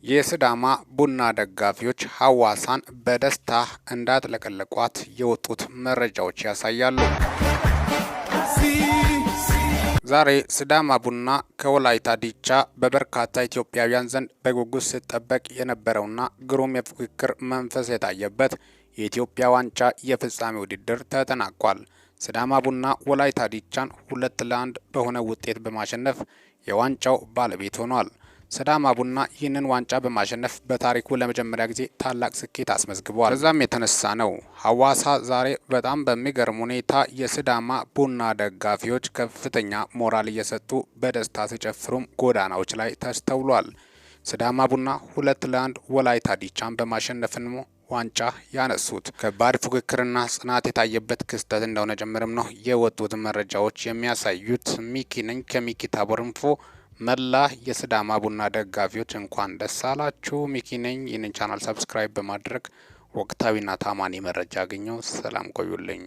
የሲዳማ ቡና ደጋፊዎች ሐዋሳን በደስታ እንዳጥለቀለቋት የወጡት መረጃዎች ያሳያሉ። ዛሬ ሲዳማ ቡና ከወላይታ ዲቻ በበርካታ ኢትዮጵያውያን ዘንድ በጉጉት ሲጠበቅ የነበረውና ግሩም የፉክክር መንፈስ የታየበት የኢትዮጵያ ዋንጫ የፍጻሜ ውድድር ተጠናቋል። ሲዳማ ቡና ወላይታ ዲቻን 2-1 በሆነ ውጤት በማሸነፍ የዋንጫው ባለቤት ሆኗል። ሲዳማ ቡና ይህንን ዋንጫ በማሸነፍ በታሪኩ ለመጀመሪያ ጊዜ ታላቅ ስኬት አስመዝግቧል። በዛም የተነሳ ነው ሐዋሳ ዛሬ በጣም በሚገርም ሁኔታ የሲዳማ ቡና ደጋፊዎች ከፍተኛ ሞራል እየሰጡ በደስታ ሲጨፍሩም ጎዳናዎች ላይ ተስተውሏል። ሲዳማ ቡና 2-1 ወላይታ ዲቻን በማሸነፍ ነው ዋንጫ ያነሱት። ከባድ ፉክክርና ጽናት የታየበት ክስተት እንደሆነ ጭምርም ነው የወጡት መረጃዎች የሚያሳዩት። ሚኪ ነኝ ከሚኪ ታቦር ኢንፎ። መላ የሲዳማ ቡና ደጋፊዎች እንኳን ደስ አላችሁ። ሚኪ ነኝ። ይህንን ቻናል ሰብስክራይብ በማድረግ ወቅታዊና ታማኒ መረጃ አገኘው። ሰላም ቆዩልኝ።